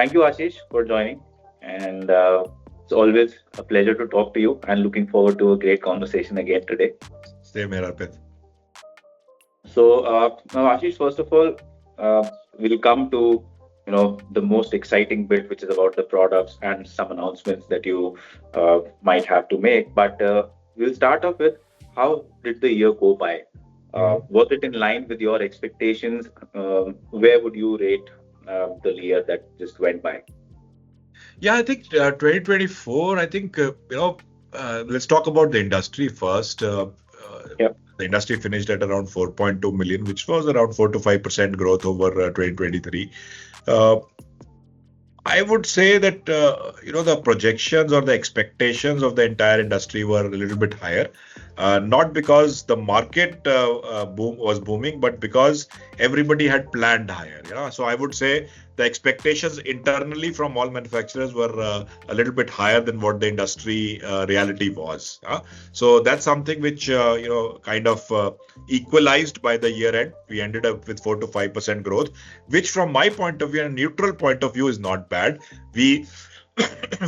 thank you, Ashish, for joining. And it's always a pleasure to talk to you and looking forward to a great conversation again today. Same here, Arpit. So, now, Ashish, first of all, we'll come to the most exciting bit, which is about the products and some announcements that you might have to make. But we'll start off with how did the year go by? Was it in line with your expectations? Where would you rate the year that just went by? Yeah, I think 2024, I think, let's talk about the industry first. Yep. The industry finished at around 4.2 million, which was around 4 to 5% growth over 2023. I would say that, the projections or the expectations of the entire industry were a little bit higher. Not because the market boom was booming, but because everybody had planned higher. So I would say the expectations internally from all manufacturers were a little bit higher than what the industry reality was. So that's something which kind of equalized by the year end. We ended up with 4 to 5% growth, which from my point of view and neutral point of view is not bad. We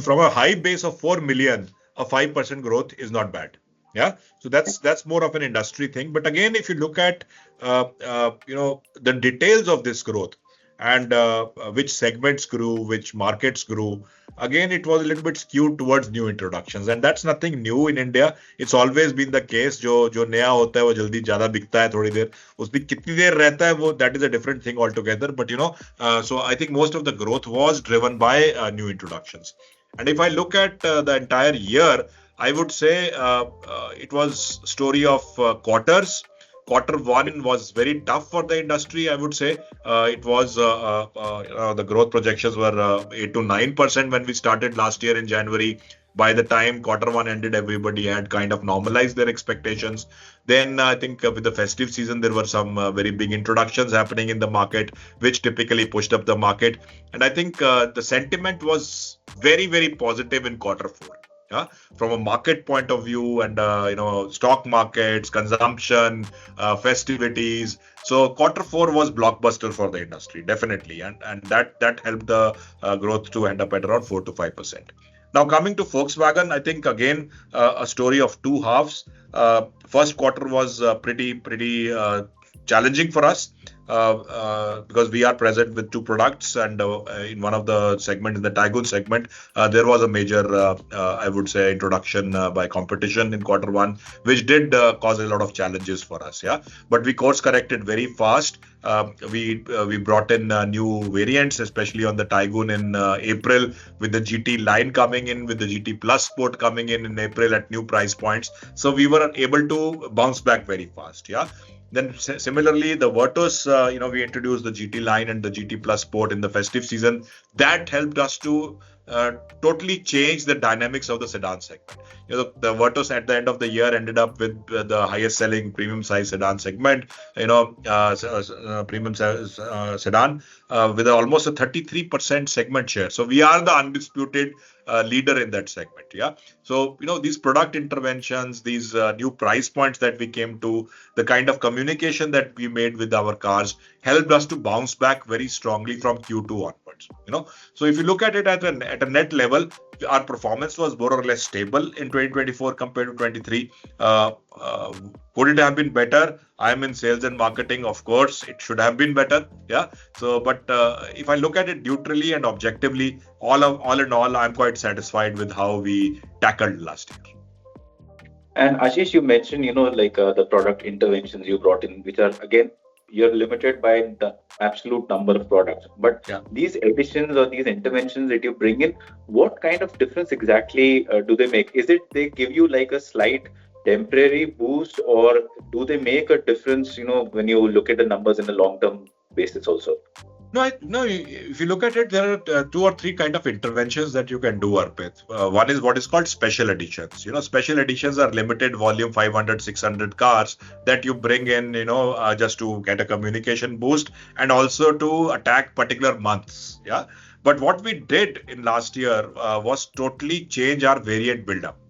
from a high base of 4 million, a 5% growth is not bad. Yeah, so that's more of an industry thing. But again, if you look at the details of this growth and which segments grew, which markets grew, again it was a little bit skewed towards new introductions, and that's nothing new in India. It's always been the case. जो नया होता है वो जल्दी ज्यादा बिकता है थोड़ी देर, उसमें कितनी देर रहता है वो, that is a different thing altogether. But so I think most of the growth was driven by new introductions. And if I look at the entire year, I would say it was a story of quarters. Quarter one was very tough for the industry. I would say it was the growth projections were 8 to 9% when we started last year in January. By the time quarter one ended, everybody had kind of normalized their expectations. Then I think with the festive season, there were some very big introductions happening in the market, which typically pushed up the market. And I think the sentiment was very, very positive in quarter four. From a market point of view and stock markets, consumption, festivities. So quarter four was blockbuster for the industry, definitely, and that helped the growth to end up at around 4 to 5%. Now coming to Volkswagen, I think again a story of two halves. First quarter was pretty challenging for us. Because we are present with two products, and in one of the segment, in the Tiguan segment, there was a major, I would say, introduction by competition in quarter one, which did cause a lot of challenges for us. Yeah, but we course corrected very fast. We brought in new variants, especially on the Tiguan in April, with the GT line coming in, with the GT Plus Sport coming in April at new price points. So we were able to bounce back very fast. Yeah. Then similarly, the Virtus, we introduced the GT line and the GT Plus Sport in the festive season. That helped us to totally change the dynamics of the sedan segment. The Virtus at the end of the year ended up with the highest selling premium size sedan segment, premium sedan with almost a 33% segment share. So we are the undisputed leader in that segment. Yeah. So, these product interventions, these new price points that we came to, the kind of communication that we made with our cars helped us to bounce back very strongly from Q2 onwards. So if you look at it at a net level, our performance was more or less stable in 2024 compared to 23. Could it have been better? I'm in sales and marketing. Of course, it should have been better. Yeah. So, but if I look at it neutrally and objectively, all in all, I'm quite satisfied with how we tackled last year. And Ashish, you mentioned, the product interventions you brought in, which are again, you're limited by the absolute number of products. But these additions or these interventions that you bring in, what kind of difference exactly do they make? Is it they give you like a slight temporary boost, or do they make a difference, when you look at the numbers in a long-term basis also? No, if you look at it, there are 2 or 3 kind of interventions that you can do, Arpit. One is what is called special editions. Special editions are limited volume 500, 600 cars that you bring in, just to get a communication boost and also to attack particular months. Yeah. But what we did in last year was totally change our variant buildup.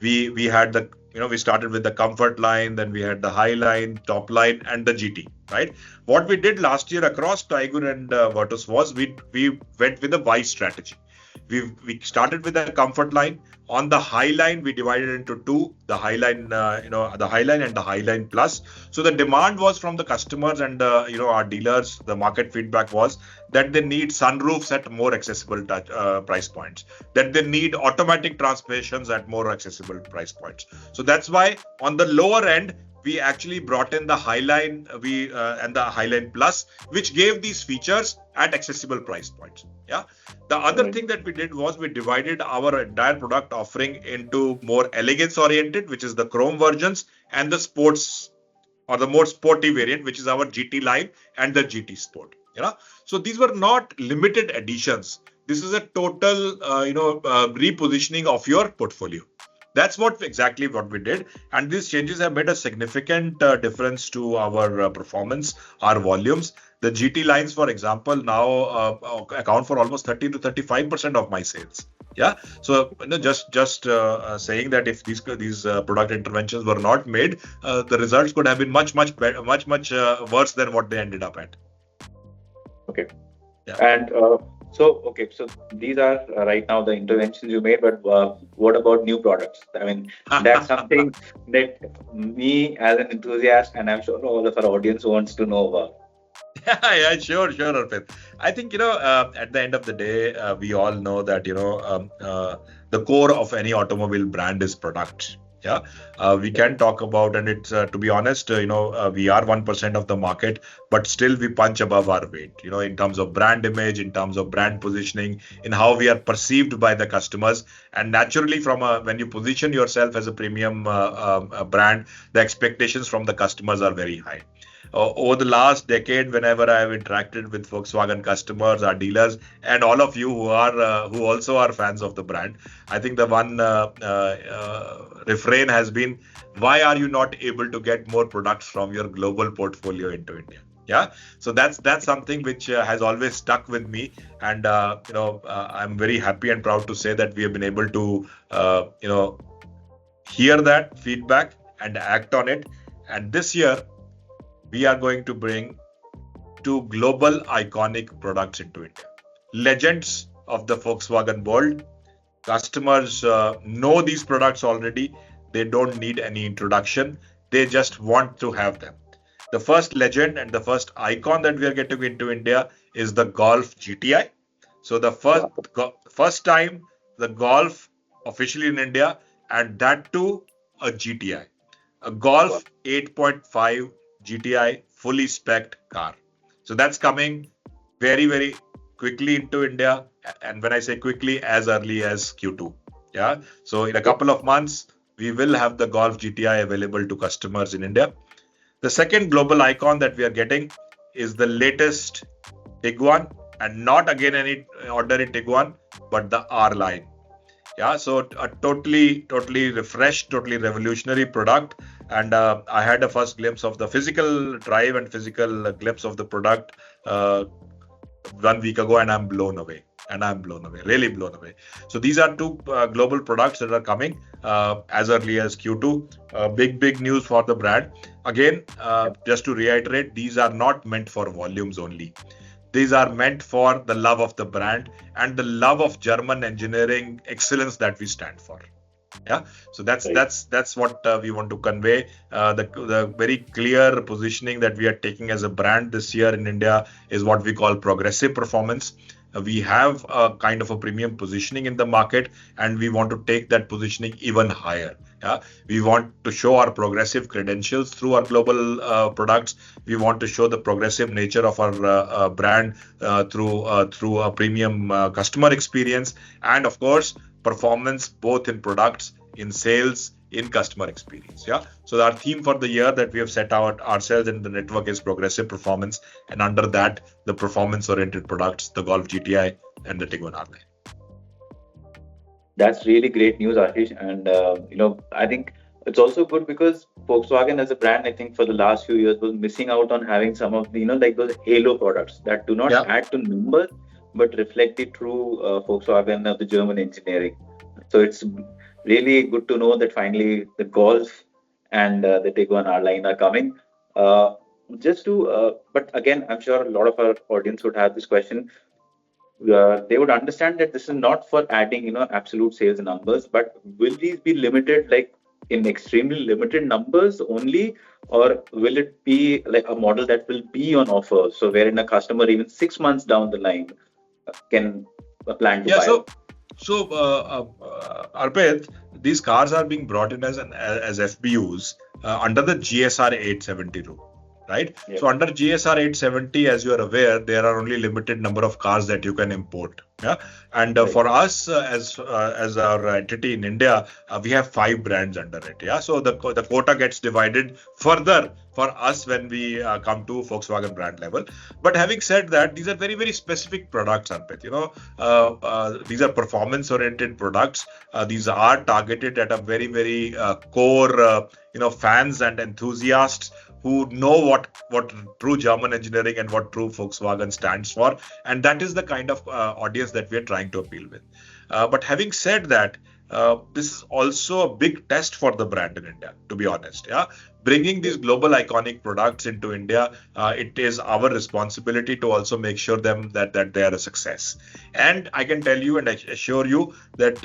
We had the we started with the comfort line, then we had the high line, top line, and the GT, right? What we did last year across Tiguan and Virtus was we went with a wide strategy. We started with the comfort line. On the high line, we divided into two: the high line, the high line and the high line plus. So the demand was from the customers and our dealers. The market feedback was that they need sunroofs at more accessible price points, that they need automatic transmissions at more accessible price points. So that's why on the lower end, we actually brought in the Highline and the Highline Plus, which gave these features at accessible price points. Yeah. The other thing that we did was we divided our entire product offering into more elegance oriented, which is the chrome versions, and the sports or the more sporty variant, which is our GT line and the GT Sport. So these were not limited editions. This is a total, repositioning of your portfolio. That's exactly what we did, and these changes have made a significant difference to our performance, our volumes. The GT lines, for example, now account for almost 30 to 35% of my sales. Yeah, so just saying that if these product interventions were not made, the results could have been much worse than what they ended up at. Okay. Yeah. And so these are right now the interventions you made, but what about new products? I mean, that's something that me as an enthusiast, and I'm sure all of our audience wants to know about. Yeah, sure, Arpit. I think, at the end of the day, we all know that, the core of any automobile brand is product. Yeah, we can talk about, and it's to be honest, we are 1% of the market, but still we punch above our weight, in terms of brand image, in terms of brand positioning, in how we are perceived by the customers. And naturally, when you position yourself as a premium brand, the expectations from the customers are very high. Over the last decade, whenever I have interacted with Volkswagen customers, our dealers, and all of you who also are fans of the brand, I think the one refrain has been, why are you not able to get more products from your global portfolio into India? Yeah, so that's something which has always stuck with me, and I'm very happy and proud to say that we have been able to hear that feedback and act on it. And this year, we are going to bring two global iconic products into India. Legends of the Volkswagen world. Customers know these products already. They don't need any introduction. They just want to have them. The first legend and the first icon that we are getting into India is the Golf GTI. So the first time the Golf officially in India, and that too a GTI. A Golf 8.5 GTI fully spec'd car. So that's coming very, very quickly into India. And when I say quickly, as early as Q2. Yeah. So in a couple of months, we will have the Golf GTI available to customers in India. The second global icon that we are getting is the latest Tiguan, and not again any ordinary Tiguan, but the R-Line. Yeah, so a totally refreshed, totally revolutionary product. And I had a first glimpse of the physical drive and physical glimpse of the product 1 week ago, and I'm blown away. Really blown away. So these are two global products that are coming as early as Q2. Big news for the brand. Again, just to reiterate, these are not meant for volumes only. These are meant for the love of the brand and the love of German engineering excellence that we stand for. Yeah, so that's what we want to convey. The very clear positioning that we are taking as a brand this year in India is what we call progressive performance. We have a kind of a premium positioning in the market, and we want to take that positioning even higher. Yeah, we want to show our progressive credentials through our global products. We want to show the progressive nature of our brand through a premium customer experience, and of course, performance both in products, in sales, in customer experience. Yeah. So our theme for the year that we have set out ourselves in the network is progressive performance, and under that, the performance-oriented products, the Golf GTI and the Tiguan R-Line. That's really great news, Ashish. And I think it's also good because Volkswagen as a brand, I think for the last few years was missing out on having some of the like those halo products that do not add to numbers but reflect the true Volkswagen of the German engineering. So it's really good to know that finally the Golf and the Tiguan R-Line are coming. Uh, but again, I'm sure a lot of our audience would have this question. They would understand that this is not for adding, absolute sales numbers, but will these be limited, like in extremely limited numbers only, or will it be like a model that will be on offer? So wherein a customer even 6 months down the line can plan to Yeah, buy so one. Arpit, these cars are being brought in as FBUs under the GSR 870 rule, right? Yeah. So under GSR 870, as you are aware, there are only limited number of cars that you can import. Yeah, and Right. for us as our entity in India, we have 5 brands under it. Yeah, so the quota gets divided further for us when we come to Volkswagen brand level. But having said that, these are very, very specific products, Arpit. These are performance-oriented products. These are targeted at a very, very core, fans and enthusiasts who know what true German engineering and what true Volkswagen stands for, and that is the kind of audience that we are trying to appeal with. But having said that, this is also a big test for the brand in India, to be honest. Yeah, bringing these global iconic products into India, it is our responsibility to also make sure that they are a success. And I can tell you and I assure you that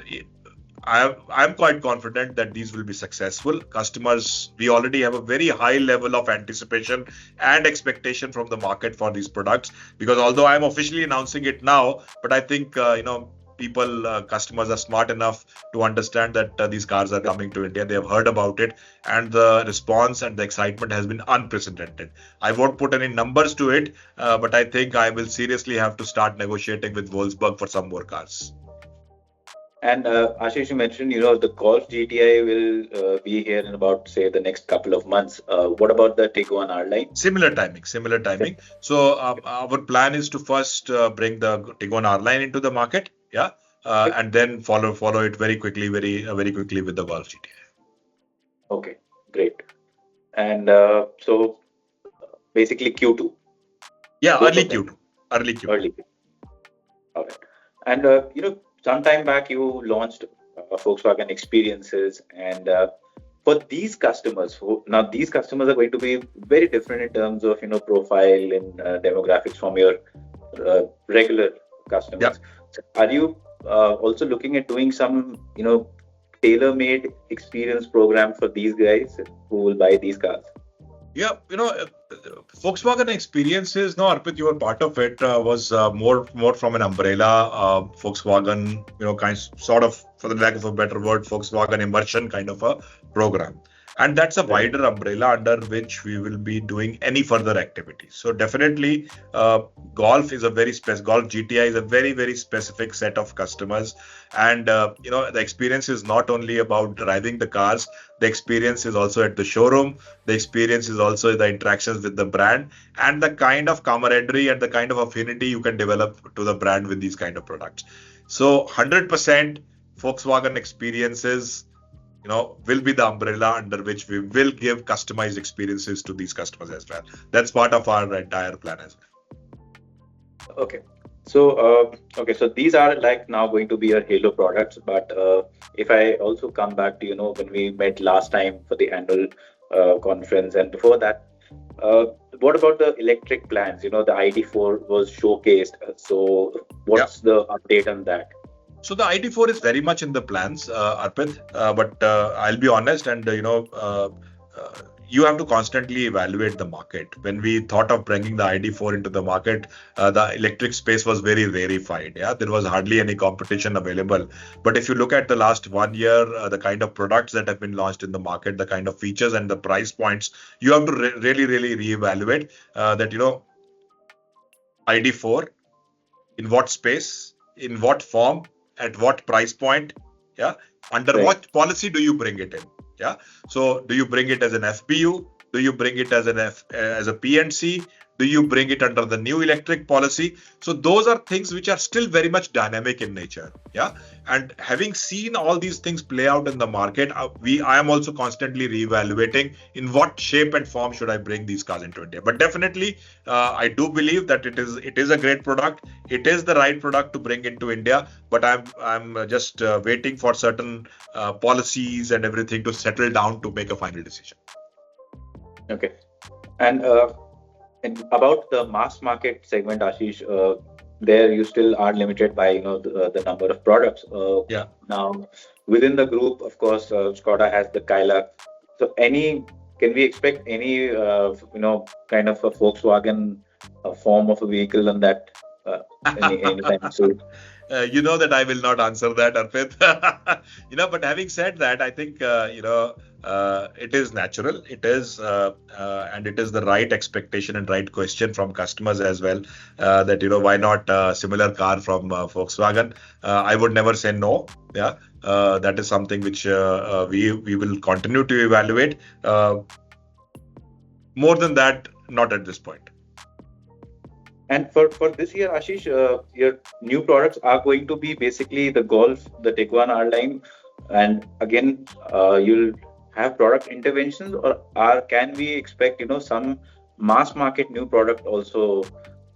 I'm quite confident that these will be successful. Customers, we already have a very high level of anticipation and expectation from the market for these products. Because although I'm officially announcing it now, but I think customers are smart enough to understand that these cars are coming to India. They have heard about it, and the response and the excitement has been unprecedented. I won't put any numbers to it, but I think I will seriously have to start negotiating with Wolfsburg for some more cars. And Ashish, you mentioned, the Golf GTI will be here in about, say, the next couple of months. What about the Tiguan R-Line? Similar timing. So our plan is to first bring the Tiguan R-Line into the market, yeah, and then follow it very quickly, very quickly with the Golf GTI. Okay, great. And so basically Q2, Yeah, both early of them, Q2, early Q2. early. All right. And some time back you launched Volkswagen Experiences, and for these customers, now these customers are going to be very different in terms of profile and demographics from your regular customers. Yeah. So are you also looking at doing some tailor-made experience program for these guys who will buy these cars? Yeah, Volkswagen Experiences, no, Arpit, you were part of it, was more from an umbrella, Volkswagen, sort of, for the lack of a better word, Volkswagen immersion kind of a program. And that's a wider umbrella under which we will be doing any further activities. So definitely, Golf GTI is a very, very specific set of customers. And, the experience is not only about driving the cars, the experience is also at the showroom. The experience is also the interactions with the brand and the kind of camaraderie and the kind of affinity you can develop to the brand with these kind of products. So 100% Volkswagen Experiences will be the umbrella under which we will give customized experiences to these customers as well. That's part of our entire plan as well. Okay. So, so these are like now going to be your Halo products. But if I also come back to, when we met last time for the annual conference and before that, what about the electric plans? The ID.4 was showcased. So what's the update on that? So the ID.4 is very much in the plans, Arpit, but I'll be honest, and you have to constantly evaluate the market. When we thought of bringing the ID.4 into the market, the electric space was very rarefied. Yeah, there was hardly any competition available. But if you look at the last 1 year, the kind of products that have been launched in the market, the kind of features and the price points, you have to really reevaluate that. ID.4, in what space, in what form, at what price point, yeah, under what policy do you bring it in? Yeah, so do you bring it as an FBU? Do you bring it as a PNC? Do you bring it under the new electric policy? So those are things which are still very much dynamic in nature. Yeah. And having seen all these things play out in the market, I am also constantly reevaluating in what shape and form should I bring these cars into India. But definitely, I do believe that it is a great product. It is the right product to bring into India. But I'm just waiting for certain policies and everything to settle down to make a final decision. Okay. And about the mass market segment, Ashish, there you still are limited by the number of products. Now, within the group, of course, Skoda has the Kaila. So, can we expect any kind of a Volkswagen form of a vehicle on that anytime soon? You know that I will not answer that, Arpit. But having said that, I think it is natural. It is, and it is the right expectation and right question from customers as well. That why not a similar car from Volkswagen? I would never say no. Yeah, that is something which we will continue to evaluate. More than that, not at this point. And for this year, Ashish, your new products are going to be basically the Golf, the Tiguan R-Line, and again, you'll have product interventions, or can we expect some mass market new product also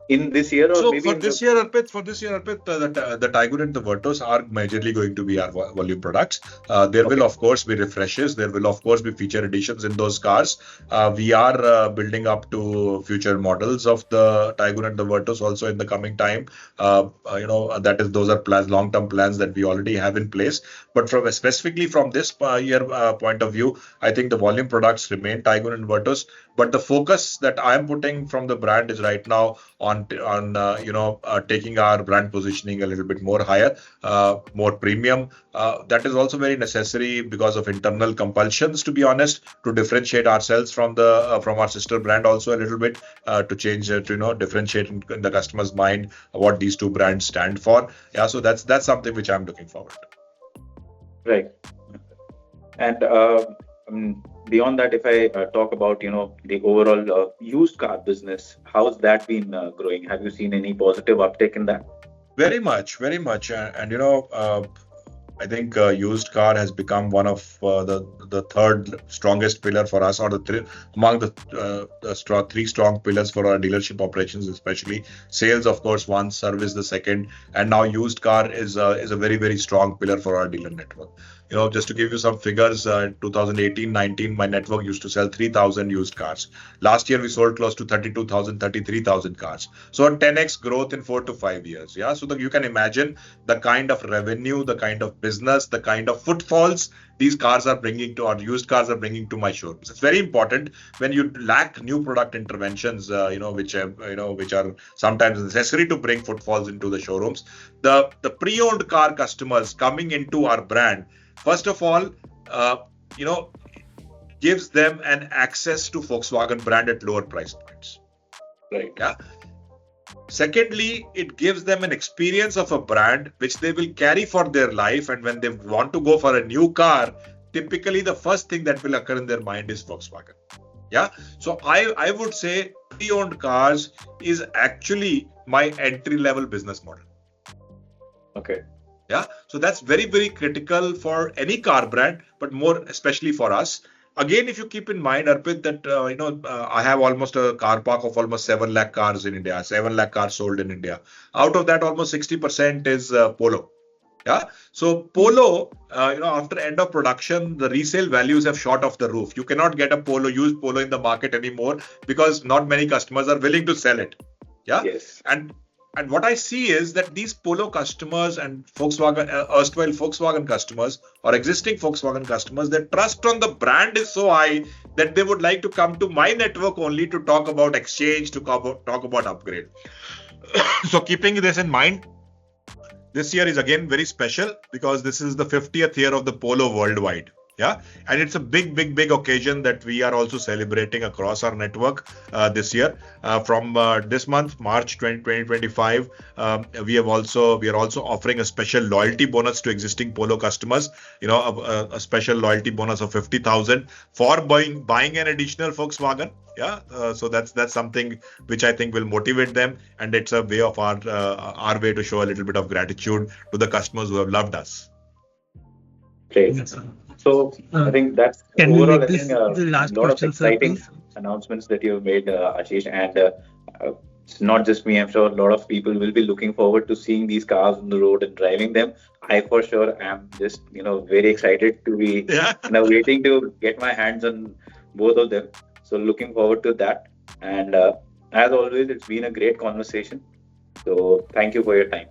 in this year, or so maybe for this year, Arpit, the Tiguan and the Virtus are majorly going to be our volume products. There will of course be refreshes. There will of course be feature additions in those cars. We are building up to future models of the Tiguan and the Virtus also in the coming time. Those are plans, long-term plans that we already have in place. But specifically from this year point of view, I think the volume products remain Tiguan and Virtus. But the focus that I am putting from the brand is right now on taking our brand positioning a little bit more higher, more premium. That is also very necessary because of internal compulsions, to be honest, to differentiate ourselves from our sister brand also a little bit, to change to differentiate in the customer's mind what these two brands stand for. Yeah, so that's something which I'm looking forward to. Right. And beyond that, if I talk about the overall used car business, how's that been growing? Have you seen any positive uptake in that? Very much, and I think used car has become one of the third strongest pillar for us, or among the three strong pillars for our dealership operations, especially sales, of course, one, service the second, and now used car is a very, very strong pillar for our dealer network. Just to give you some figures, 2018-19, my network used to sell 3,000 used cars. Last year, we sold close to 32,000, 33,000 cars. So a 10x growth in 4 to 5 years. Yeah, so you can imagine the kind of revenue, the kind of business, the kind of footfalls these cars are bringing to, or used cars are bringing to my showrooms. It's very important when you lack new product interventions, which are sometimes necessary to bring footfalls into the showrooms. The pre-owned car customers coming into our brand, first of all, gives them an access to Volkswagen brand at lower price points. Right. Yeah. Secondly, it gives them an experience of a brand which they will carry for their life, and when they want to go for a new car, typically the first thing that will occur in their mind is Volkswagen. Yeah. So I would say pre-owned cars is actually my entry-level business model. Okay. Yeah, so that's very, very critical for any car brand, but more especially for us. Again, if you keep in mind, Arpit, that I have almost a car park of almost 7 lakh cars in India, 7 lakh cars sold in India. Out of that, almost 60% is Polo. Yeah, so Polo, after end of production, the resale values have shot off the roof. You cannot get a used Polo in the market anymore because not many customers are willing to sell it. Yeah, yes. And what I see is that these Polo customers and Volkswagen, erstwhile Volkswagen customers or existing Volkswagen customers, their trust on the brand is so high that they would like to come to my network only to talk about exchange, to talk about upgrade. So keeping this in mind, this year is again very special because this is the 50th year of the Polo worldwide. Yeah, and it's a big occasion that we are also celebrating across our network this year. From this month, March 2025, we are also offering a special loyalty bonus to existing Polo customers. A special loyalty bonus of 50,000 for buying an additional Volkswagen. Yeah, so that's something which I think will motivate them, and it's a way of our way to show a little bit of gratitude to the customers who have loved us. Great. So I think that's Can we overall, make I think this a the last lot of question, sir, exciting please? announcements that you've made, Ashish. And it's not just me, I'm sure a lot of people will be looking forward to seeing these cars on the road and driving them. I for sure am just, very excited to be, Yeah. waiting to get my hands on both of them. So looking forward to that. And as always, it's been a great conversation. So thank you for your time.